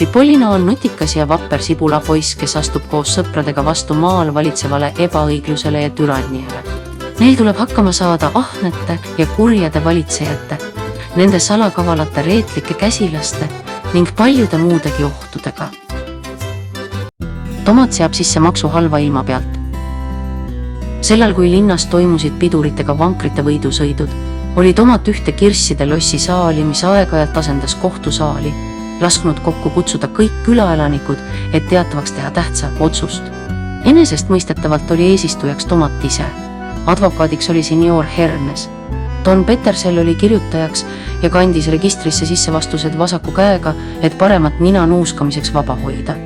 Cipollino on nutikas ja vapper sibulapoiss, kes astub koos sõpradega vastu maal valitsevale ebaõiglusele ja türanniale. Neil tuleb hakkama saada ahnete ja kurjade valitsejate, nende salakavalate reetlike käsilaste ning paljude muudegi ohtudega. Tomat seab sisse maksu halva ilma pealt. Sellal, kui linnas toimusid piduritega vankrite võidusõidud, oli Tomat ühte kirsside lossi saali, mis aeg-ajalt asendas kohtusaali, lasknud kokku kutsuda kõik külaelanikud, et teatavaks teha tähtsa otsust. Enesestmõistetavalt oli eesistujaks Tomat ise. Advokaadiks oli senior Hernes. Don Petersell oli kirjutajaks ja kandis registrisse sisse vastused vasaku käega, et paremat nina nuuskamiseks vaba hoida.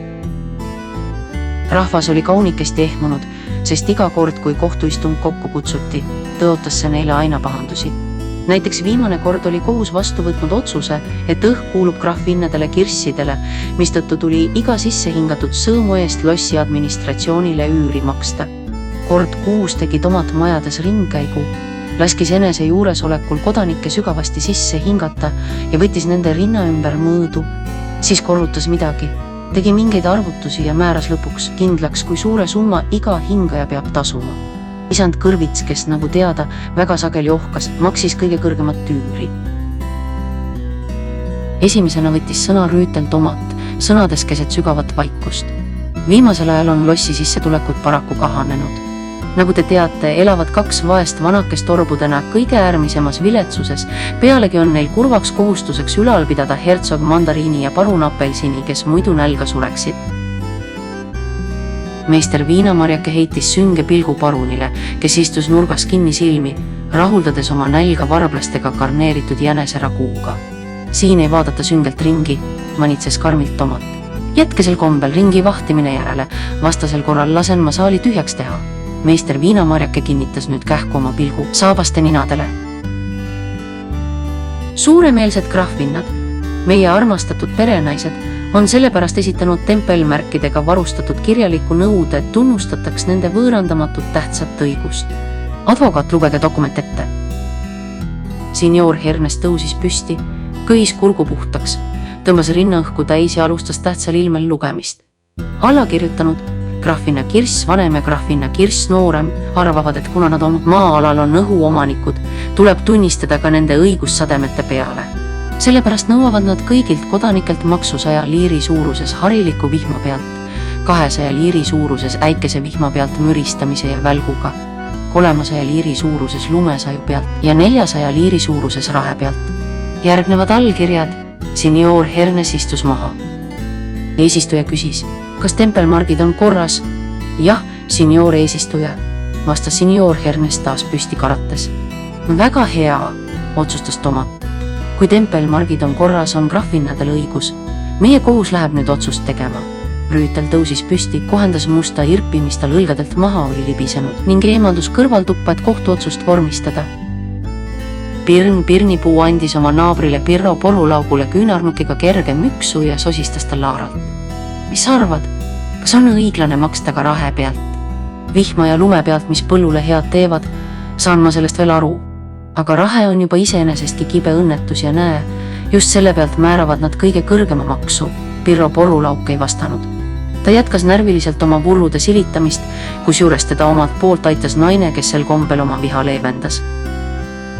Rahvas oli kaunikesti ehmunud, sest iga kord, kui kohtuistung kokku kutsuti, tõotas see neile aina pahandusi. Näiteks viimane kord oli kohus vastu võtnud otsuse, et õhk kuulub graffinnadele kirssidele, mistõttu tuli iga sisse hingatud sõõmu eest lossi administratsioonile üüri maksta. Kord kuus tegi Tomat majades ringkäigu, laskis enese juuresolekul kodanikke sügavasti sisse hingata ja võttis nende rinna ümber mõõdu, siis korrutas midagi, tegi mingeid arvutusi ja määras lõpuks kindlaks, kui suure summa iga hingaja peab tasuma. Isand Kõrvits, kes nagu teada väga sageli ohkas, maksis kõige kõrgemat tüüri. Esimesena võttis sõna rüütel Tomat, sõnades keset sügavat vaikust. Viimasel ajal on lossi sissetulekud paraku kahanenud. Nagu te teate, elavad kaks vaest vanakest orbudena kõige äärmisemas viletsuses, pealegi on neil kurvaks kohustuseks ülal pidada hertsog Mandariini ja parun Apelsini, kes muidu nälga sureksid. Meister Viinamarjake heitis sünge pilgu parunile, kes istus nurgas kinni silmi, rahuldades oma nälga varblastega karneeritud jäneseraguuga. Siin ei vaadata süngelt ringi, manitses karmilt Tomat. Jätkesel kombel ringi vahtimine järele, vastasel korral lasen ma saali tühjaks teha. Meister Viinamarjake kinnitas nüüd kähku oma pilgu saabaste ninadele. Suuremeelsed graffinnad, meie armastatud perenaised, on sellepärast esitanud tempelmärkidega varustatud kirjaliku nõude, et tunnustataks nende võõrandamatut tähtsat õigust. Advokaat, lugege dokument ette. Senior Hernes tõusis püsti, kõis kurgu puhtaks, tõmbas rinna õhku täis ja alustas tähtsal ilmel lugemist. Alla kirjutanud graffinna Kirss vanem ja graffinna Kirss noorem arvavad, et kuna nad on maa-alal on õhuomanikud, tuleb tunnistada ka nende õigussademete peale. Sellepärast nõuavad nad kõigilt kodanikelt maksu 100 liiri suuruses hariliku vihma pealt, 200 liiri suuruses äikese vihma pealt müristamise ja välguga, 300 liiri suuruses lumesaju pealt ja 400 liiri suuruses rahe pealt. Järgnevad allkirjad. Senior Hernes istus maha. Eesistuja küsis, kas tempelmargid on korras? Jah, senior eesistuja, vastas senior Hernes taas püsti karates. Väga hea, otsustas Tomat. Kui tempelmargid on korras, on graffinnadel õigus. Meie kohus läheb nüüd otsust tegema. Rüütel tõusis püsti, kohendas musta irpi, mis tal õlgadelt maha oli libisenud ning eemaldus kõrvaltuppa, et kohtuotsust vormistada. Pirnipuu andis oma naabrile Pirro porulaugule küünarnukiga kerge müksu ja sosistas tal laaralt. Mis arvad, kas on õiglane maksta ka rahe pealt? Vihma ja lume pealt, mis põllule head teevad, saan ma sellest veel aru. Aga rahe on juba iseenesestki kibe õnnetus ja näe, just selle pealt määravad nad kõige kõrgema maksu. Pirro porulauk ei vastanud. Ta jätkas närviliselt oma vurrude silitamist, kusjuures teda omalt poolt aitas naine, kes sel kombel oma viha leevendas.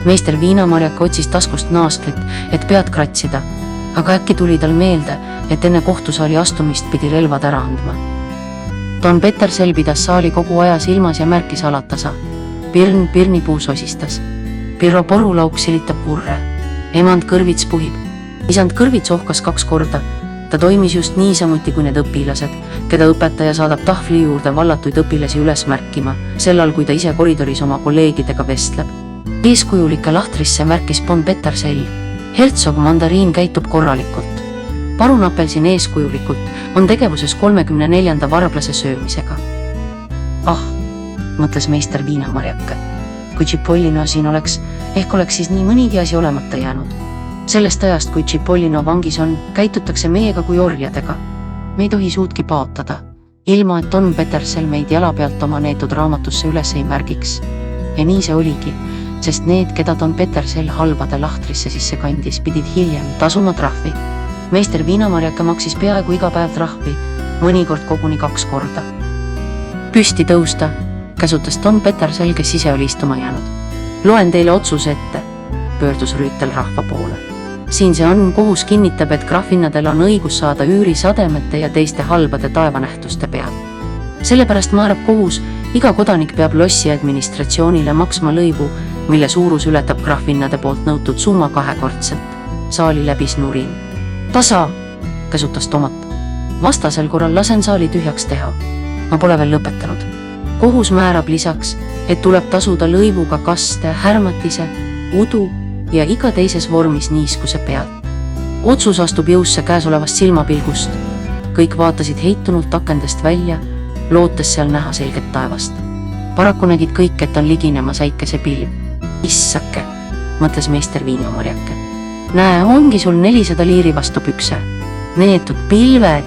Meister Viinamarjake otsis taskust naasklit, et pead kratsida, aga äkki tuli tal meelde, et enne kohtusaali astumist pidi relvad ära andma. Don Petersell pidas saali kogu aja silmas ja märkis alatasa. Pirnipuu sosistas. Pirro porulauk silitab vurre. Emand Kõrvits puhib. Isand Kõrvits ohkas 2 korda. Ta toimis just niisamuti kui need õpilased, keda õpetaja saadab tahvli juurde vallatuid õpilasi üles märkima, sellal kui ta ise koridoris oma kolleegidega vestleb. Eeskujulike lahtrisse märkis Don Petersell. Hertsog Mandariin käitub korralikult. Parun Apelsin eeskujulikult on tegevuses 34. varblase söömisega. Ah, mõtles meister Viinamarjake. Kui Cipollino siin oleks, ehk oleks siis nii mõnigi asi olemata jäänud. Sellest ajast, kui Cipollino vangis on, käitutakse meiega kui orjadega. Me ei tohi suudki paotada, ilma et Don Petersell meid jala pealt oma neetud raamatusse üles ei märgiks. Ja nii see oligi, sest need, keda Don Petersell halbade lahtrisse sisse kandis, pidid hiljem tasuma trahvi. meister Viinamarjake maksis peaaegu iga päev trahvi, mõnikord koguni 2 korda. Püsti tõusta, käsutas Don Petersel, kes ise oli istuma jäänud. Loen teile otsuse ette, pöördus Rüütel rahva poole. Siin see on, kohus kinnitab, et graafinnadel on õigus saada üüri sademete ja teiste halbade taevanähtuste peal. Sellepärast määrab kohus, iga kodanik peab lossi administratsioonile maksma lõivu, mille suurus ületab graafinnade poolt nõutud summa 2-kordselt. Saali läbis nurin. Tasa, käsutas Tomat. Vastasel korral lasen saali tühjaks teha. Ma pole veel lõpetanud. Kohus määrab lisaks, et tuleb tasuda lõivuga kaste, härmatise, udu ja iga teises vormis niiskuse pealt. Otsus astub jõusse käesolevast silmapilgust. Kõik vaatasid heitunult akendest välja, lootes seal näha selget taevast. Paraku nägid kõik, et on liginemas äikese pilv. Issake, mõtles meister Viinamarjake. Näe, ongi sul 400 liiri vastu pükse. Neetud pilved